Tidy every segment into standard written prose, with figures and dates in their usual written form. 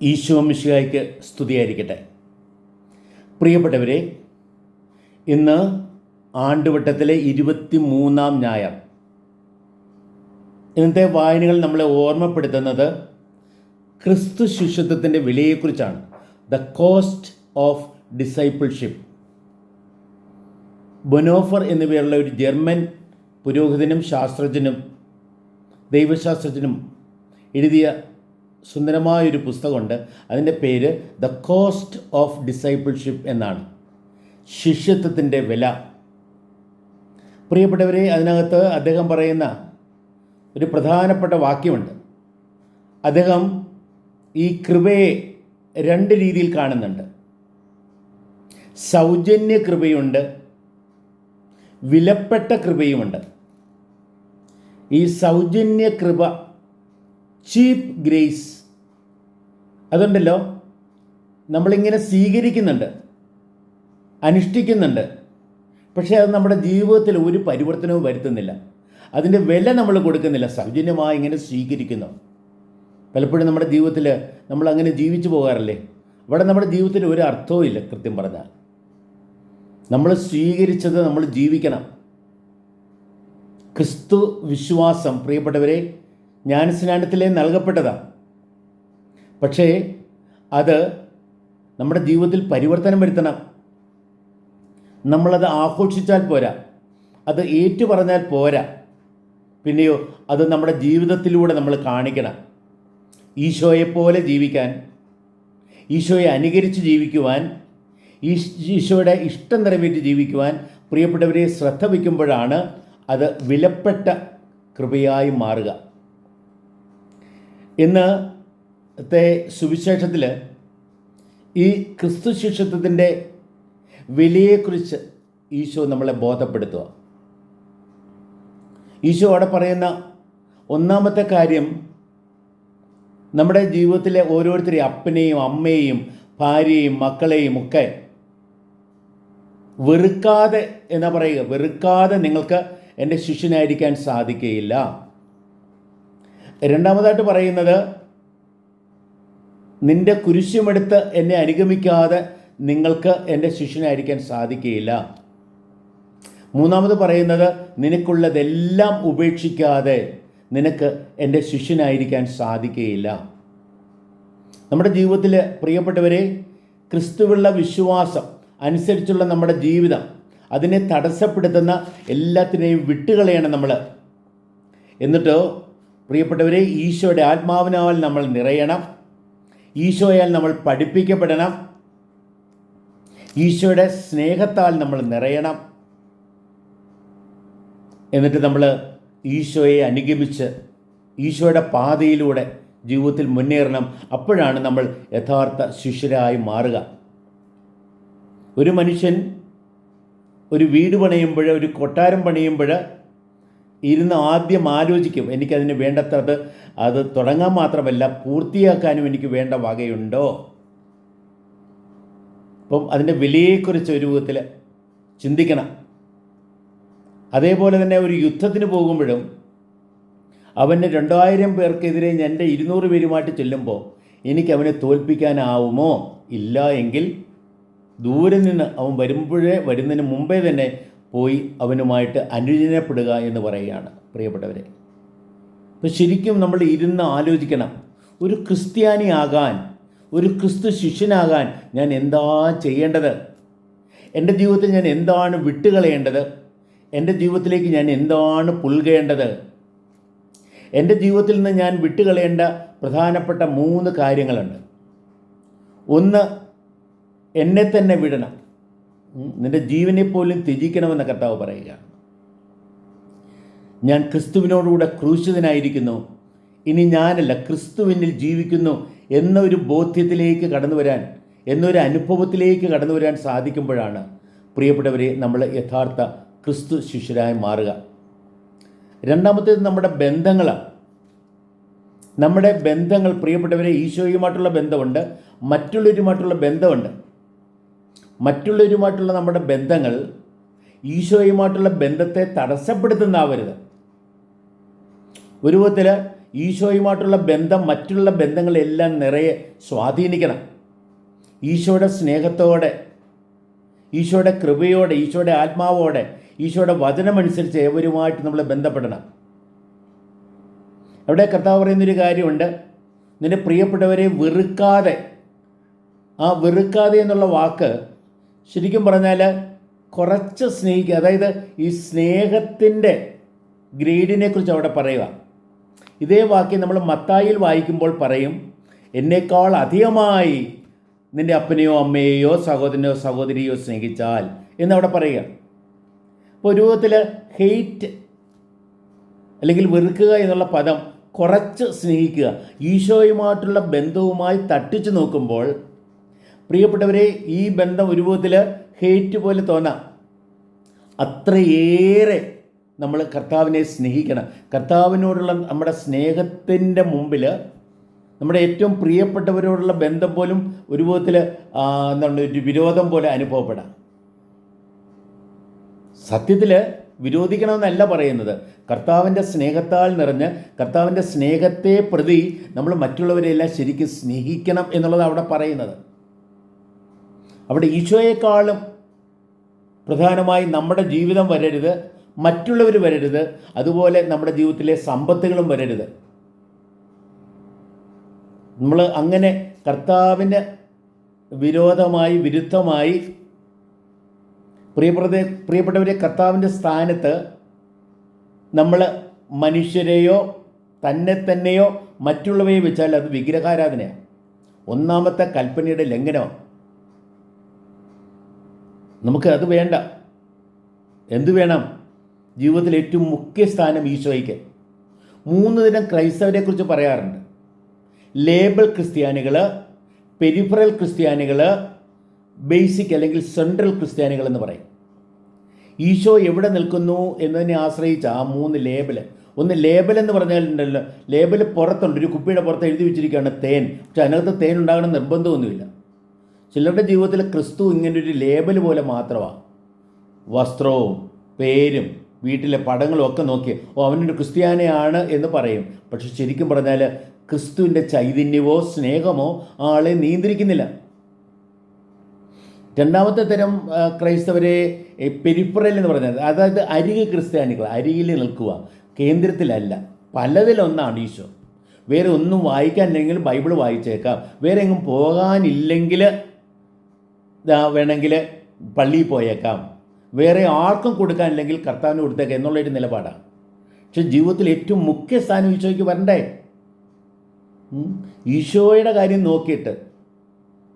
ഈശോ മിശിഹായ്ക്ക് സ്തുതിയായിരിക്കട്ടെ. പ്രിയപ്പെട്ടവരെ, ഇന്ന് ആണ്ടുവട്ടത്തിലെ 23-ാം ഞായർ. ഇന്നത്തെ വായനകൾ നമ്മളെ ഓർമ്മപ്പെടുത്തുന്നത് ക്രിസ്തു ശിഷ്യത്വത്തിൻ്റെ വിലയെക്കുറിച്ചാണ്. The cost of discipleship. Bonhoeffer എന്നുപേരുള്ള ഒരു ജർമ്മൻ പുരോഹിതനും ശാസ്ത്രജ്ഞനും ദൈവശാസ്ത്രജ്ഞനും എഴുതിയ സുന്ദരമായൊരു പുസ്തകമുണ്ട്. അതിൻ്റെ പേര് ദ കോസ്റ്റ് ഓഫ് ഡിസൈപ്പിൾഷിപ്പ് എന്നാണ്. ശിഷ്യത്വത്തിൻ്റെ വില. പ്രിയപ്പെട്ടവരെ, അതിനകത്ത് അദ്ദേഹം പറയുന്ന ഒരു പ്രധാനപ്പെട്ട വാക്യമുണ്ട്. അദ്ദേഹം ഈ കൃപയെ രണ്ട് രീതിയിൽ കാണുന്നുണ്ട്. സൗജന്യ കൃപയുണ്ട്, വിലപ്പെട്ട കൃപയുമുണ്ട്. ഈ സൗജന്യ കൃപ, ചീപ്പ് ഗ്രേസ്, അതുണ്ടല്ലോ, നമ്മളിങ്ങനെ സ്വീകരിക്കുന്നുണ്ട്, അനുഷ്ഠിക്കുന്നുണ്ട്. പക്ഷേ അത് നമ്മുടെ ജീവിതത്തിൽ ഒരു പരിവർത്തനവും വരുത്തുന്നില്ല. അതിൻ്റെ വില നമ്മൾ കൊടുക്കുന്നില്ല. സൗജന്യമായി ഇങ്ങനെ സ്വീകരിക്കുന്നു. പലപ്പോഴും നമ്മുടെ ജീവിതത്തിൽ നമ്മൾ അങ്ങനെ ജീവിച്ചു പോകാറില്ലേ? അവിടെ നമ്മുടെ ജീവിതത്തിൽ ഒരു അർത്ഥവും ഇല്ല. കൃത്യം പറഞ്ഞാൽ നമ്മൾ സ്വീകരിച്ചത് നമ്മൾ ജീവിക്കണം. ക്രിസ്തു വിശ്വാസം, പ്രിയപ്പെട്ടവരെ, ജ്ഞാനസ്നാനത്തിലേ നൽകപ്പെട്ടതാണ്. പക്ഷേ അത് നമ്മുടെ ജീവിതത്തിൽ പരിവർത്തനം വരുത്തണം. നമ്മളത് ആഘോഷിച്ചാൽ പോരാ, അത് ഏറ്റു പറഞ്ഞാൽ പോരാ. പിന്നെയോ അത് നമ്മുടെ ജീവിതത്തിലൂടെ നമ്മൾ കാണിക്കണം. ഈശോയെപ്പോലെ ജീവിക്കാൻ, ഈശോയെ അനുകരിച്ച് ജീവിക്കുവാൻ, ഈശോയുടെ ഇഷ്ടം നിറവേറ്റി ജീവിക്കുവാൻ പ്രിയപ്പെട്ടവരെ ശ്രദ്ധ വയ്ക്കുമ്പോഴാണ് അത് വിലപ്പെട്ട കൃപയായി മാറുക. ഇന്നത്തെ സുവിശേഷത്തിൽ ഈ ക്രിസ്തു ശിഷ്യത്വത്തിൻ്റെ വിലയെക്കുറിച്ച് ഈശോ നമ്മളെ ബോധപ്പെടുത്തുക. ഈശോ അവിടെ പറയുന്ന ഒന്നാമത്തെ കാര്യം, നമ്മുടെ ജീവിതത്തിലെ ഓരോരുത്തരെയും, അപ്പനെയും അമ്മയെയും ഭാര്യയെയും മക്കളെയും ഒക്കെ വെറുക്കാതെ എന്നാ പറയുക. വെറുക്കാതെ നിങ്ങൾക്ക് എൻ്റെ ശിഷ്യനായിരിക്കാൻ സാധിക്കുകയില്ല. രണ്ടാമതായിട്ട് പറയുന്നത്, നിൻ്റെ കുരിശുമെടുത്ത് എന്നെ അനുഗമിക്കാതെ നിങ്ങൾക്ക് എൻ്റെ ശിഷ്യനായിരിക്കാൻ സാധിക്കുകയില്ല. മൂന്നാമത് പറയുന്നത്, നിനക്കുള്ളതെല്ലാം ഉപേക്ഷിക്കാതെ നിനക്ക് എൻ്റെ ശിഷ്യനായിരിക്കാൻ സാധിക്കുകയില്ല. നമ്മുടെ ജീവിതത്തിൽ പ്രിയപ്പെട്ടവരെ, ക്രിസ്തുവുള്ള വിശ്വാസം അനുസരിച്ചുള്ള നമ്മുടെ ജീവിതം, അതിനെ തടസ്സപ്പെടുത്തുന്ന എല്ലാത്തിനെയും വിട്ടുകളയണം നമ്മൾ. എന്നിട്ട് പ്രിയപ്പെട്ടവരെ, ഈശോയുടെ ആത്മാവിനാൽ നമ്മൾ നിറയണം. ഈശോയാൽ നമ്മൾ പഠിപ്പിക്കപ്പെടണം. ഈശോയുടെ സ്നേഹത്താൽ നമ്മൾ നിറയണം. എന്നിട്ട് നമ്മൾ ഈശോയെ അനുഗമിച്ച് ഈശോയുടെ പാതയിലൂടെ ജീവിതത്തിൽ മുന്നേറണം. അപ്പോഴാണ് നമ്മൾ യഥാർത്ഥ ശിഷ്യരായി മാറുക. ഒരു മനുഷ്യൻ ഒരു വീട് പണിയുമ്പോൾ, ഒരു കൊട്ടാരം പണിയുമ്പോൾ ഇരുന്ന് ആദ്യം ആലോചിക്കും, എനിക്കതിന് വേണ്ടത്ര അത് തുടങ്ങാൻ മാത്രമല്ല പൂർത്തിയാക്കാനും എനിക്ക് വേണ്ട വകയുണ്ടോ. അപ്പം അതിൻ്റെ വിലയെക്കുറിച്ച് ഒരു വിധത്തിൽ ചിന്തിക്കണം. അതേപോലെ തന്നെ ഒരു യുദ്ധത്തിന് പോകുമ്പോഴും അവന് 2000 പേർക്കെതിരെ എൻ്റെ 200 പേരുമായിട്ട് ചെല്ലുമ്പോൾ എനിക്ക് അവനെ തോൽപ്പിക്കാനാവുമോ? ഇല്ല എങ്കിൽ ദൂരെ നിന്ന് അവൻ വരുന്നതിന് മുമ്പേ തന്നെ പോയി അവനുമായിട്ട് അനുരഞ്ജനപ്പെടുക എന്ന് പറയുകയാണ് പ്രിയപ്പെട്ടവരെ. അപ്പോൾ ശരിക്കും നമ്മൾ ഇരുന്ന് ആലോചിക്കണം, ഒരു ക്രിസ്ത്യാനിയാകാൻ, ഒരു ക്രിസ്തു ശിഷ്യനാകാൻ ഞാൻ എന്താ ചെയ്യേണ്ടത്? എൻ്റെ ജീവിതത്തിൽ ഞാൻ എന്താണ് വിട്ടുകളയേണ്ടത്? എൻ്റെ ജീവിതത്തിലേക്ക് ഞാൻ എന്താണ് പുൽകേണ്ടത്? എൻ്റെ ജീവിതത്തിൽ നിന്ന് ഞാൻ വിട്ടുകളയേണ്ട പ്രധാനപ്പെട്ട 3 കാര്യങ്ങളുണ്ട്. ഒന്ന്, എന്നെ തന്നെ വിടണം. നിൻ്റെ ജീവനെ പോലും ത്യജിക്കണമെന്ന കർത്താവ് പറയുകയാണ്. ഞാൻ ക്രിസ്തുവിനോടുകൂടെ ക്രൂശിതനായിരിക്കുന്നു, ഇനി ഞാനല്ല ക്രിസ്തുവിനിൽ ജീവിക്കുന്നു എന്നൊരു ബോധ്യത്തിലേക്ക് കടന്നു വരാൻ, എന്നൊരു അനുഭവത്തിലേക്ക് കടന്നു വരാൻ സാധിക്കുമ്പോഴാണ് പ്രിയപ്പെട്ടവരെ നമ്മൾ യഥാർത്ഥ ക്രിസ്തു ശിഷ്യരായി മാറുക. രണ്ടാമത്തേത് നമ്മുടെ ബന്ധങ്ങളാണ്. നമ്മുടെ ബന്ധങ്ങൾ പ്രിയപ്പെട്ടവരെ, ഈശോയുമായിട്ടുള്ള ബന്ധമുണ്ട്, മറ്റുള്ളവരുമായിട്ടുള്ള ബന്ധമുണ്ട്. മറ്റുള്ളവരുമായിട്ടുള്ള നമ്മുടെ ബന്ധങ്ങൾ ഈശോയുമായിട്ടുള്ള ബന്ധത്തെ തടസ്സപ്പെടുത്തുന്നതാവരുത്. ഒരു വിധത്തിൽ ഈശോയുമായിട്ടുള്ള ബന്ധം മറ്റുള്ള ബന്ധങ്ങളെല്ലാം നിറയെ സ്വാധീനിക്കണം. ഈശോയുടെ സ്നേഹത്തോടെ, ഈശോയുടെ കൃപയോടെ, ഈശോയുടെ ആത്മാവോടെ, ഈശോയുടെ വചനമനുസരിച്ച് ഏവരുമായിട്ട് നമ്മൾ ബന്ധപ്പെടണം. അവിടെ കർത്താവ് പറയുന്നൊരു കാര്യമുണ്ട്, നിന്റെ പ്രിയപ്പെട്ടവരെ വെറുക്കാതെ. ആ വെറുക്കാതെ എന്നുള്ള വാക്ക് ശരിക്കും പറഞ്ഞാൽ കുറച്ച് സ്നേഹിക്കുക, അതായത് ഈ സ്നേഹത്തിൻ്റെ ഗ്രേഡിനെക്കുറിച്ച് അവിടെ പറയുക. ഇതേ വാക്യം നമ്മൾ മത്തായിയിൽ വായിക്കുമ്പോൾ പറയും, എന്നേക്കാൾ അധികമായി നിൻ്റെ അപ്പനെയോ അമ്മയെയോ സഹോദരനെയോ സഹോദരിയോ സ്നേഹിച്ചാൽ എന്നവിടെ പറയുക. അപ്പോൾ ഒരു വിധത്തിൽ ഹെയ്റ്റ് അല്ലെങ്കിൽ വെറുക്കുക എന്നുള്ള പദം കുറച്ച് സ്നേഹിക്കുക. ഈശോയുമായിട്ടുള്ള ബന്ധവുമായി തട്ടിച്ചു നോക്കുമ്പോൾ പ്രിയപ്പെട്ടവരെ, ഈ ബന്ധം ഒരു വിധത്തിൽ ഹെയ്റ്റ് പോലെ തോന്നാം. അത്രയേറെ നമ്മൾ കർത്താവിനെ സ്നേഹിക്കണം. കർത്താവിനോടുള്ള നമ്മുടെ സ്നേഹത്തിൻ്റെ മുമ്പിൽ നമ്മുടെ ഏറ്റവും പ്രിയപ്പെട്ടവരോടുള്ള ബന്ധം പോലും ഒരു വിധത്തിൽ എന്താണ് ഒരു വിരോധം പോലെ അനുഭവപ്പെടാം. സത്യത്തിൽ വിരോധിക്കണമെന്നല്ല പറയുന്നത്, കർത്താവിൻ്റെ സ്നേഹത്താൽ നിറഞ്ഞ് കർത്താവിൻ്റെ സ്നേഹത്തെ പ്രതി നമ്മൾ മറ്റുള്ളവരെല്ലാം ശരിക്കും സ്നേഹിക്കണം എന്നുള്ളത് അവിടെ പറയുന്നത്. അവിടെ ഈശോയെക്കാളും പ്രധാനമായി നമ്മുടെ ജീവിതം വരരുത്, മറ്റുള്ളവർ വരരുത്, അതുപോലെ നമ്മുടെ ജീവിതത്തിലെ സമ്പത്തുകളും വരരുത്. നമ്മൾ അങ്ങനെ കർത്താവിന് വിരുദ്ധമായി പ്രിയപ്പെട്ടവരെ കർത്താവിൻ്റെ സ്ഥാനത്ത് നമ്മൾ മനുഷ്യരെയോ തന്നെയോ മറ്റുള്ളവയെ വെച്ചാൽ അത് വിഗ്രഹാരാധനയാണ്. ഒന്നാമത്തെ കൽപ്പനയുടെ ലംഘനമാണ്. നമുക്ക് അത് വേണ്ട. എന്തു വേണം? ജീവിതത്തിൽ ഏറ്റവും മുഖ്യ സ്ഥാനം ഈശോയ്ക്ക്. 3 തരം ക്രൈസ്തവരെക്കുറിച്ച് പറയാറുണ്ട്. ലേബൽ ക്രിസ്ത്യാനികൾ, പെരിഫറൽ ക്രിസ്ത്യാനികൾ, ബേസിക് അല്ലെങ്കിൽ സെൻട്രൽ ക്രിസ്ത്യാനികൾ എന്ന് പറയും. ഈശോ എവിടെ നിൽക്കുന്നു എന്നതിനെ ആശ്രയിച്ച ആ 3 ലേബൽ. ഒന്ന് ലേബൽ എന്ന് പറഞ്ഞാലുണ്ടല്ലോ, ലേബൽ പുറത്തുണ്ട്, ഒരു കുപ്പിയുടെ പുറത്ത് എഴുതി വെച്ചിരിക്കുകയാണ് തേൻ. പക്ഷെ അതിനകത്ത് തേൻ ഉണ്ടാകണം നിർബന്ധമൊന്നുമില്ല. ചിലരുടെ ജീവിതത്തിൽ ക്രിസ്തു ഇങ്ങനൊരു ലേബൽ പോലെ മാത്രമാണ്. വസ്ത്രവും പേരും വീട്ടിലെ പടങ്ങളും ഒക്കെ നോക്കി അവനൊരു ക്രിസ്ത്യാനിയാണ് എന്ന് പറയും. പക്ഷെ ശരിക്കും പറഞ്ഞാൽ ക്രിസ്തുവിൻ്റെ ചൈതന്യമോ സ്നേഹമോ ആളെ നിയന്ത്രിക്കുന്നില്ല. രണ്ടാമത്തെ തരം ക്രൈസ്തവരെ പെരിഫറൽ എന്ന് പറഞ്ഞാൽ, അതായത് അരികെ ക്രിസ്ത്യാനികൾ, അരികിൽ നിൽക്കുക, കേന്ദ്രത്തിലല്ല. പലതിലൊന്നാണ് ഈശോ. വേറെ ഒന്നും വായിക്കാനില്ലെങ്കിൽ ബൈബിൾ വായിച്ചേക്കാം, വേറെ എങ്ങും പോകാനില്ലെങ്കിൽ വേണമെങ്കിൽ പള്ളിയിൽ പോയേക്കാം, വേറെ ആർക്കും കൊടുക്കാനില്ലെങ്കിൽ കർത്താവിന് കൊടുത്തേക്കാം എന്നുള്ളൊരു നിലപാടാണ്. പക്ഷെ ജീവിതത്തിൽ ഏറ്റവും മുഖ്യ സ്ഥാനം ഈശോയ്ക്ക് വരണ്ടേ? ഈശോയുടെ കാര്യം നോക്കിയിട്ട്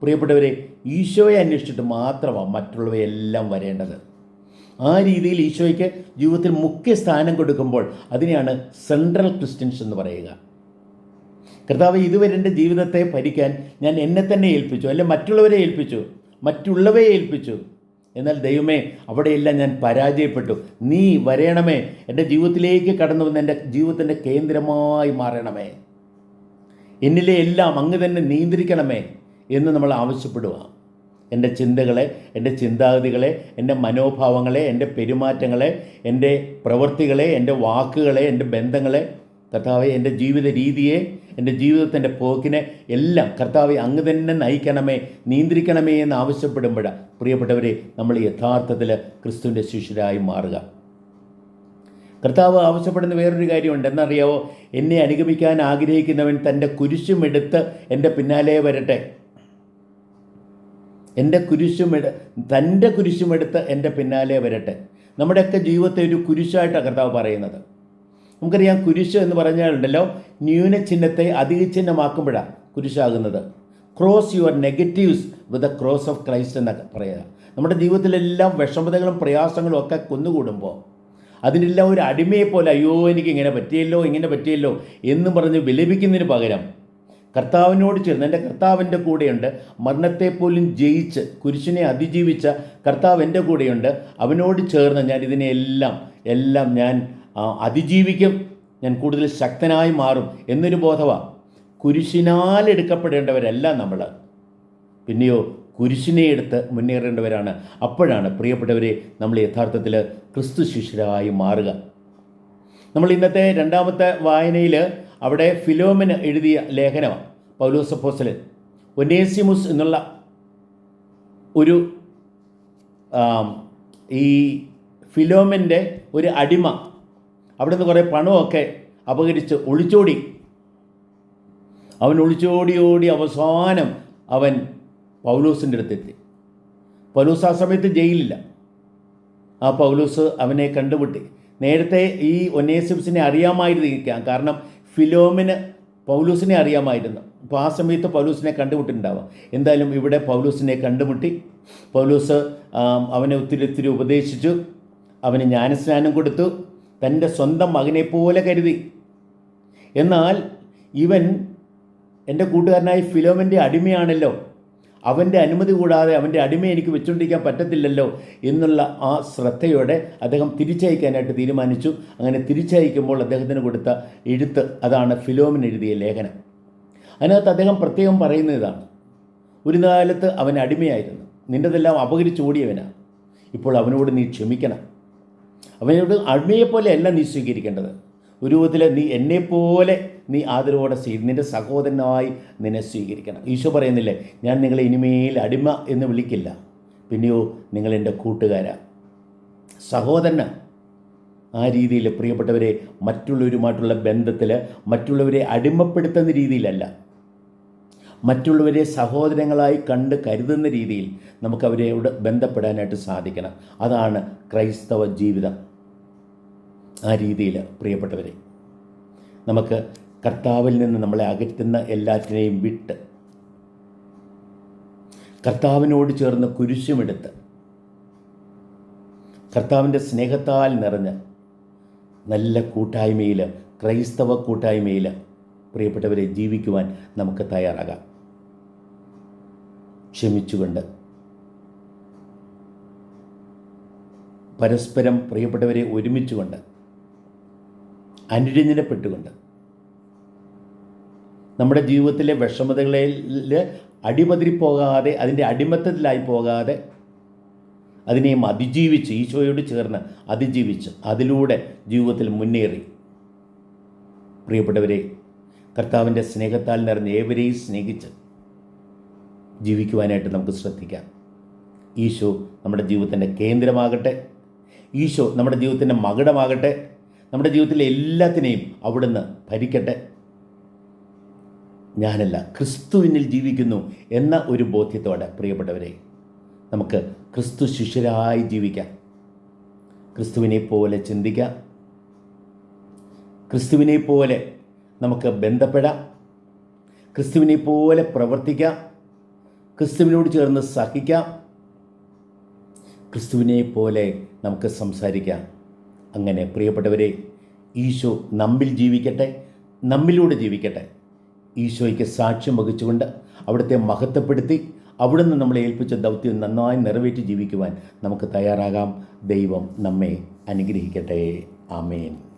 പ്രിയപ്പെട്ടവരെ, ഈശോയെ അന്വേഷിച്ചിട്ട് മാത്രമാണ് മറ്റുള്ളവയെല്ലാം വരേണ്ടത്. ആ രീതിയിൽ ഈശോയ്ക്ക് ജീവിതത്തിൽ മുഖ്യ സ്ഥാനം കൊടുക്കുമ്പോൾ അതിനെയാണ് സെൻട്രൽ ക്രിസ്ത്യൻസ് എന്ന് പറയുക. കർത്താവ്, ഇതുവരെ എൻ്റെ ജീവിതത്തെ ഭരിക്കാൻ ഞാൻ എന്നെ തന്നെ ഏൽപ്പിച്ചു, അല്ലെങ്കിൽ മറ്റുള്ളവയെ ഏൽപ്പിച്ചു. എന്നാൽ ദൈവമേ, അവിടെയെല്ലാം ഞാൻ പരാജയപ്പെട്ടു. നീ വരേണമേ, എൻ്റെ ജീവിതത്തിലേക്ക് കടന്നു വന്ന് എൻ്റെ ജീവിതത്തിൻ്റെ കേന്ദ്രമായി മാറണമേ, എന്നിലെ എല്ലാം അങ്ങ് തന്നെ നിയന്ത്രിക്കണമേ എന്ന് നമ്മൾ ആവശ്യപ്പെടുക. എൻ്റെ ചിന്തകളെ, എൻ്റെ ചിന്താഗതികളെ, എൻ്റെ മനോഭാവങ്ങളെ, എൻ്റെ പെരുമാറ്റങ്ങളെ, എൻ്റെ പ്രവൃത്തികളെ, എൻ്റെ വാക്കുകളെ, എൻ്റെ ബന്ധങ്ങളെ, കർത്താവെ എൻ്റെ ജീവിത രീതിയെ, എൻ്റെ ജീവിതത്തിൻ്റെ പോക്കിനെ എല്ലാം കർത്താവെ അങ്ങ് തന്നെ നയിക്കണമേ, നിയന്ത്രിക്കണമേ എന്ന് ആവശ്യപ്പെടുമ്പോഴാണ് പ്രിയപ്പെട്ടവരെ നമ്മൾ യഥാർത്ഥത്തിൽ ക്രിസ്തുവിൻ്റെ ശിഷ്യരായി മാറുക. കർത്താവ് ആവശ്യപ്പെടുന്ന വേറൊരു കാര്യമുണ്ട്. എന്നറിയാവോ? എന്നെ അനുഗമിക്കാൻ ആഗ്രഹിക്കുന്നവൻ തൻ്റെ കുരിശുമെടുത്ത് എൻ്റെ പിന്നാലെ വരട്ടെ. തൻ്റെ കുരിശുമെടുത്ത് എൻ്റെ പിന്നാലെ വരട്ടെ. നമ്മുടെയൊക്കെ ജീവിതത്തെ ഒരു കുരിശായിട്ടാണ് കർത്താവ് പറയുന്നത്. നമുക്കറിയാം, കുരിശ് എന്ന് പറഞ്ഞാലുണ്ടല്ലോ, ന്യൂനചിഹ്നത്തെ അധിക ചിഹ്നമാക്കുമ്പോഴാണ് കുരിശാകുന്നത്. Cross your negatives with the cross of Christ എന്നൊക്കെ പറയുക. നമ്മുടെ ജീവിതത്തിലെല്ലാം വിഷമതകളും പ്രയാസങ്ങളും ഒക്കെ കുന്നുകൂടുമ്പോൾ അതിനെല്ലാം ഒരു അടിമയെപ്പോലെ, അയ്യോ എനിക്ക് ഇങ്ങനെ പറ്റിയല്ലോ എന്നും പറഞ്ഞ് വിലപിക്കുന്നതിന് പകരം കർത്താവിനോട് ചേർന്ന്, എൻ്റെ കർത്താവിൻ്റെ കൂടെയുണ്ട്, മരണത്തെപ്പോലും ജയിച്ച് കുരിശിനെ അതിജീവിച്ച കർത്താവ് എൻ്റെ കൂടെയുണ്ട്, അവനോട് ചേർന്ന് ഞാൻ എല്ലാം ഞാൻ അതിജീവിക്കും, ഞാൻ കൂടുതൽ ശക്തനായി മാറും എന്നൊരു ബോധമാണ്. കുരിശിനാൽ എടുക്കപ്പെടേണ്ടവരല്ല നമ്മൾ, പിന്നെയോ കുരിശിനെ എടുത്ത് മുന്നേറേണ്ടവരാണ്. അപ്പോഴാണ് പ്രിയപ്പെട്ടവരെ നമ്മൾ യഥാർത്ഥത്തിൽ ക്രിസ്തു ശിഷ്യരായി മാറുക. നമ്മൾ ഇന്നത്തെ രണ്ടാമത്തെ വായനയിൽ അവിടെ ഫിലോമിന് എഴുതിയ ലേഖനമാണ് പൗലോസ് അപ്പോസ്തലൻ. ഒനേസിമുസ് എന്നുള്ള ഒരു ഈ ഫിലോമിൻ്റെ ഒരു അടിമ അവിടെ നിന്ന് കുറേ പണമൊക്കെ അപഹരിച്ച് ഒളിച്ചോടി. അവൻ ഒളിച്ചോടി അവസാനം അവൻ പൗലോസിൻ്റെ അടുത്തെത്തി. പൗലോസ് ആ സമയത്ത് ജയിലില്ല. ആ പൗലോസ് അവനെ കണ്ടുമുട്ടി. നേരത്തെ ഈ ഒനേസിമുസിനെ അറിയാമായിരുന്നിരിക്കാം, കാരണം ഫിലോമിന് പൗലോസിനെ അറിയാമായിരുന്നു. അപ്പോൾ ആ സമയത്ത് പൗലോസിനെ കണ്ടുമുട്ടിട്ടുണ്ടാവാം. എന്തായാലും ഇവിടെ പൗലോസിനെ കണ്ടുമുട്ടി. പൗലോസ് അവനെ ഒത്തിരി ഉപദേശിച്ചു, അവന് ജ്ഞാനസ്നാനം കൊടുത്തു, തൻ്റെ സ്വന്തം മകനെപ്പോലെ കരുതി. എന്നാൽ ഇവൻ എൻ്റെ കൂട്ടുകാരനായ ഫിലോമിൻ്റെ അടിമയാണല്ലോ, അവൻ്റെ അനുമതി കൂടാതെ അവൻ്റെ അടിമയെ എനിക്ക് വെച്ചുകൊണ്ടിരിക്കാൻ പറ്റത്തില്ലല്ലോ എന്നുള്ള ആ ശ്രദ്ധയോടെ അദ്ദേഹം തിരിച്ചയക്കാനായിട്ട് തീരുമാനിച്ചു. അങ്ങനെ തിരിച്ചയക്കുമ്പോൾ അദ്ദേഹത്തിന് കൊടുത്ത എഴുത്ത് അതാണ് ഫിലോമിന് എഴുതിയ ലേഖനം. അതിനകത്ത് അദ്ദേഹം പ്രത്യേകം പറയുന്ന ഇതാണ്: ഒരു കാലത്ത് അവൻ അടിമയായിരുന്നു, നിൻ്റെതെല്ലാം അപഹരിച്ചോടിയവനാണ്. ഇപ്പോൾ അവനോട് നീ ക്ഷമിക്കണം. അവനോട് അടിമയെപ്പോലെ അല്ല നീ സ്വീകരിക്കേണ്ടത്. ഒരു രൂപത്തിൽ നീ എന്നെപ്പോലെ നീ ആദരവോടെ നിൻ്റെ സഹോദരനായി നിന്നെ സ്വീകരിക്കണം. ഈശോ പറയുന്നില്ലേ, ഞാൻ നിങ്ങളെ ഇനിമേൽ അടിമ എന്ന് വിളിക്കില്ല, പിന്നെയോ നിങ്ങളെൻ്റെ കൂട്ടുകാരാ, സഹോദരനാ. ആ രീതിയിൽ പ്രിയപ്പെട്ടവരെ, മറ്റുള്ളവരുമായിട്ടുള്ള ബന്ധത്തിൽ മറ്റുള്ളവരെ അടിമപ്പെടുത്തുന്ന രീതിയിലല്ല, മറ്റുള്ളവരെ സഹോദരങ്ങളായി കണ്ട് കരുതുന്ന രീതിയിൽ നമുക്കവരോട് ബന്ധപ്പെടാനായിട്ട് സാധിക്കണം. അതാണ് ക്രൈസ്തവ ജീവിതം. ആ രീതിയിൽ പ്രിയപ്പെട്ടവരെ, നമുക്ക് കർത്താവിൽ നിന്ന് നമ്മളെ അകറ്റുന്ന എല്ലാറ്റിനെയും വിട്ട് കർത്താവിനോട് ചേർന്ന് കുരിശുമെടുത്ത് കർത്താവിൻ്റെ സ്നേഹത്താൽ നിറഞ്ഞ് നല്ല കൂട്ടായ്മയിൽ, ക്രൈസ്തവ കൂട്ടായ്മയിൽ പ്രിയപ്പെട്ടവരെ ജീവിക്കുവാൻ നമുക്ക് തയ്യാറാകാം. ക്ഷമിച്ചുകൊണ്ട്, പരസ്പരം പ്രിയപ്പെട്ടവരെ ഒരുമിച്ചുകൊണ്ട്, അനുരഞ്ജനപ്പെട്ടുകൊണ്ട്, നമ്മുടെ ജീവിതത്തിലെ വിഷമതകളിൽ അടിപതിരിപ്പോകാതെ, അതിൻ്റെ അടിമത്തത്തിലായി പോകാതെ, അതിനെയും അതിജീവിച്ച്, ഈശോയോട് ചേർന്ന് അതിജീവിച്ച് അതിലൂടെ ജീവിതത്തിൽ മുന്നേറി പ്രിയപ്പെട്ടവരെ, കർത്താവിൻ്റെ സ്നേഹത്താൽ നിറഞ്ഞ് ഏവരെയും സ്നേഹിച്ച് ജീവിക്കുവാനായിട്ട് നമുക്ക് ശ്രദ്ധിക്കാം. ഈശോ നമ്മുടെ ജീവിതത്തിൻ്റെ കേന്ദ്രമാകട്ടെ. ഈശോ നമ്മുടെ ജീവിതത്തിൻ്റെ മകുടമാകട്ടെ. നമ്മുടെ ജീവിതത്തിലെ എല്ലാത്തിനെയും അവിടുന്ന് ഭരിക്കട്ടെ. ഞാനല്ല, ക്രിസ്തുവിനിൽ ജീവിക്കുന്നു എന്ന ഒരു ബോധ്യത്തോടെ പ്രിയപ്പെട്ടവരെ, നമുക്ക് ക്രിസ്തു ശിഷ്യരായി ജീവിക്കാം. ക്രിസ്തുവിനെ പോലെ ചിന്തിക്കാം, ക്രിസ്തുവിനെ പോലെ നമുക്ക് ബന്ധപ്പെടാം, ക്രിസ്തുവിനെ പോലെ പ്രവർത്തിക്കാം, ക്രിസ്തുവിനോട് ചേർന്ന് സഹിക്കാം, ക്രിസ്തുവിനെ പോലെ നമുക്ക് സംസാരിക്കാം. അങ്ങനെ പ്രിയപ്പെട്ടവരെ, ഈശോ നമ്മിൽ ജീവിക്കട്ടെ, നമ്മിലൂടെ ജീവിക്കട്ടെ. ഈശോയ്ക്ക് സാക്ഷ്യം വഹിച്ചുകൊണ്ട് അവിടുത്തെ മഹത്വപ്പെടുത്തി അവിടുന്ന് നമ്മളെ ഏൽപ്പിച്ച ദൗത്യം നന്നായി നിറവേറ്റി ജീവിക്കുവാൻ നമുക്ക് തയ്യാറാകാം. ദൈവം നമ്മെ അനുഗ്രഹിക്കട്ടെ. ആമേൻ.